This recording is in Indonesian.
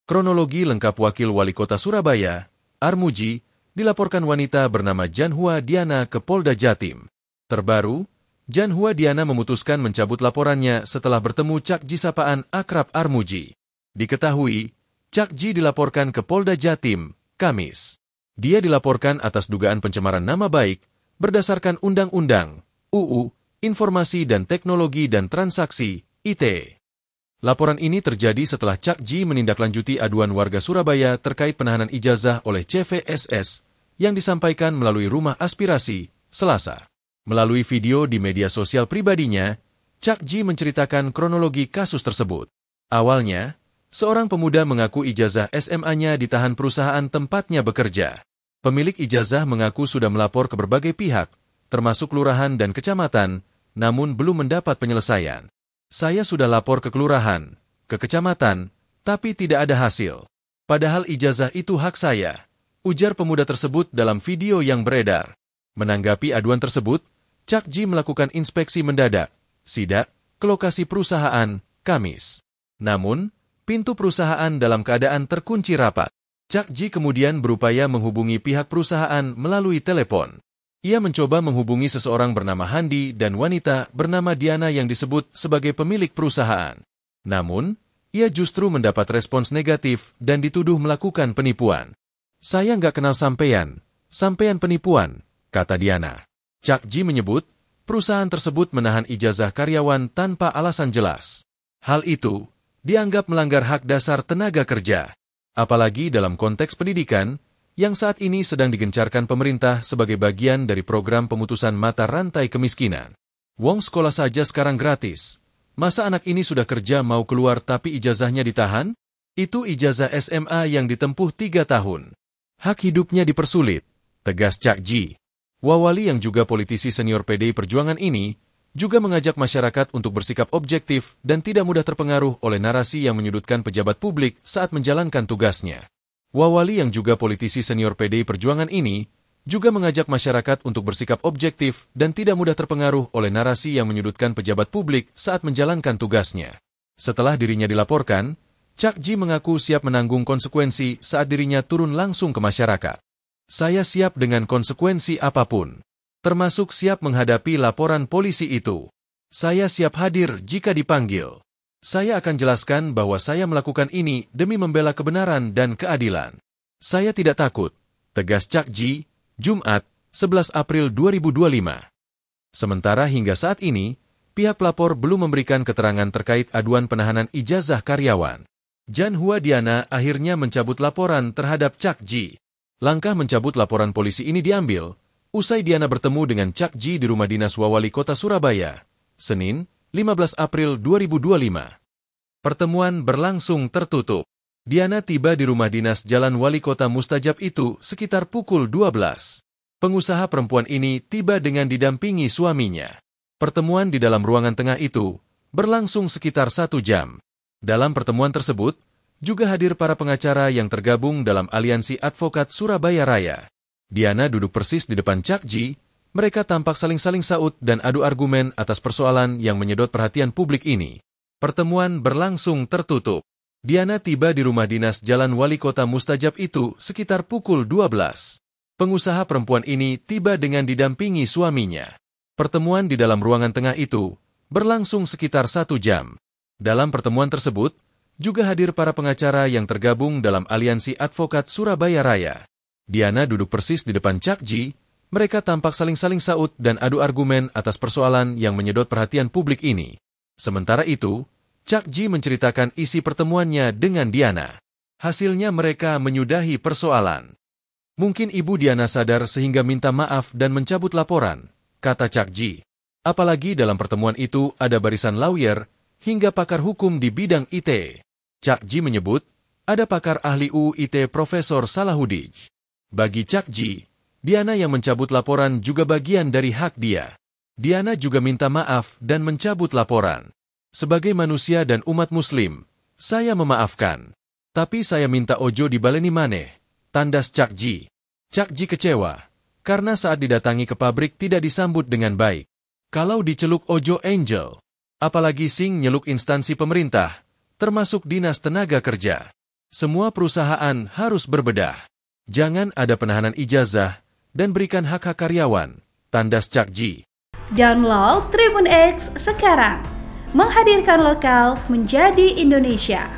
Kronologi lengkap Wakil Wali Kota Surabaya, Armuji, dilaporkan wanita bernama Janhua Diana ke Polda Jatim. Terbaru, Janhua Diana memutuskan mencabut laporannya setelah bertemu Cak Ji sapaan akrab Armuji. Diketahui, Cak Ji dilaporkan ke Polda Jatim, Kamis. Dia dilaporkan atas dugaan pencemaran nama baik berdasarkan Undang-Undang, UU, Informasi dan Teknologi dan Transaksi, ITE. Laporan ini terjadi setelah Cak Ji menindaklanjuti aduan warga Surabaya terkait penahanan ijazah oleh CVSS yang disampaikan melalui Rumah Aspirasi, Selasa. Melalui video di media sosial pribadinya, Cak Ji menceritakan kronologi kasus tersebut. Awalnya, seorang pemuda mengaku ijazah SMA-nya ditahan perusahaan tempatnya bekerja. Pemilik ijazah mengaku sudah melapor ke berbagai pihak, termasuk kelurahan dan kecamatan, namun belum mendapat penyelesaian. Saya sudah lapor ke kelurahan, ke kecamatan, tapi tidak ada hasil. Padahal ijazah itu hak saya, ujar pemuda tersebut dalam video yang beredar. Menanggapi aduan tersebut, Cak Ji melakukan inspeksi mendadak, sidak, ke lokasi perusahaan, Kamis. Namun, pintu perusahaan dalam keadaan terkunci rapat. Cak Ji kemudian berupaya menghubungi pihak perusahaan melalui telepon. Ia mencoba menghubungi seseorang bernama Handi dan wanita bernama Diana yang disebut sebagai pemilik perusahaan. Namun, ia justru mendapat respons negatif dan dituduh melakukan penipuan. Saya nggak kenal sampean penipuan, kata Diana. Cak Ji menyebut, perusahaan tersebut menahan ijazah karyawan tanpa alasan jelas. Hal itu dianggap melanggar hak dasar tenaga kerja. Apalagi dalam konteks pendidikan, yang saat ini sedang digencarkan pemerintah sebagai bagian dari program pemutusan mata rantai kemiskinan. Wong sekolah saja sekarang gratis. Masa anak ini sudah kerja mau keluar tapi ijazahnya ditahan? Itu ijazah SMA yang ditempuh 3 tahun. Hak hidupnya dipersulit, tegas Cak Ji. Wawali yang juga politisi senior PDI Perjuangan ini juga mengajak masyarakat untuk bersikap objektif dan tidak mudah terpengaruh oleh narasi yang menyudutkan pejabat publik saat menjalankan tugasnya. Wawali yang juga politisi senior PDI Perjuangan ini juga mengajak masyarakat untuk bersikap objektif dan tidak mudah terpengaruh oleh narasi yang menyudutkan pejabat publik saat menjalankan tugasnya. Setelah dirinya dilaporkan, Cak Ji mengaku siap menanggung konsekuensi saat dirinya turun langsung ke masyarakat. Saya siap dengan konsekuensi apapun, termasuk siap menghadapi laporan polisi itu. Saya siap hadir jika dipanggil. Saya akan jelaskan bahwa saya melakukan ini demi membela kebenaran dan keadilan. Saya tidak takut, tegas Cak Ji, Jumat, 11 April 2025. Sementara hingga saat ini, pihak pelapor belum memberikan keterangan terkait aduan penahanan ijazah karyawan. Janhua Diana akhirnya mencabut laporan terhadap Cak Ji. Langkah mencabut laporan polisi ini diambil usai Diana bertemu dengan Cak Ji di rumah dinas Wali Kota Surabaya, Senin, 15 April 2025. Pertemuan berlangsung tertutup. Diana tiba di rumah dinas Jalan Wali Kota Mustajab itu sekitar pukul 12. Pengusaha perempuan ini tiba dengan didampingi suaminya. Pertemuan di dalam ruangan tengah itu berlangsung sekitar 1 jam. Dalam pertemuan tersebut, juga hadir para pengacara yang tergabung dalam Aliansi Advokat Surabaya Raya. Diana duduk persis di depan Cak Ji. Mereka tampak saling saut dan adu argumen atas persoalan yang menyedot perhatian publik ini. Pertemuan berlangsung tertutup. Diana tiba di rumah dinas Jalan Wali Kota Mustajab itu sekitar pukul 12. Pengusaha perempuan ini tiba dengan didampingi suaminya. Pertemuan di dalam ruangan tengah itu berlangsung sekitar 1 jam. Dalam pertemuan tersebut, juga hadir para pengacara yang tergabung dalam Aliansi Advokat Surabaya Raya. Diana duduk persis di depan Cak Ji. Mereka tampak saling saut dan adu argumen atas persoalan yang menyedot perhatian publik ini. Sementara itu, Cak Ji menceritakan isi pertemuannya dengan Diana. Hasilnya mereka menyudahi persoalan. Mungkin Ibu Diana sadar sehingga minta maaf dan mencabut laporan, kata Cak Ji. Apalagi dalam pertemuan itu ada barisan lawyer hingga pakar hukum di bidang ITE. Cak Ji menyebut, ada pakar ahli UU ITE Profesor Salahuddin. Bagi Cak Ji, Diana yang mencabut laporan juga bagian dari hak dia. Diana juga minta maaf dan mencabut laporan. Sebagai manusia dan umat muslim, saya memaafkan. Tapi saya minta ojo dibaleni maneh, tandas Cak Ji. Cak Ji kecewa, karena saat didatangi ke pabrik tidak disambut dengan baik. Kalau diceluk ojo angel, apalagi sing nyeluk instansi pemerintah, termasuk Dinas Tenaga Kerja. Semua perusahaan harus berbedah. Jangan ada penahanan ijazah dan berikan hak-hak karyawan. Tandas Cakji. Download Tribun X sekarang. Menghadirkan lokal menjadi Indonesia.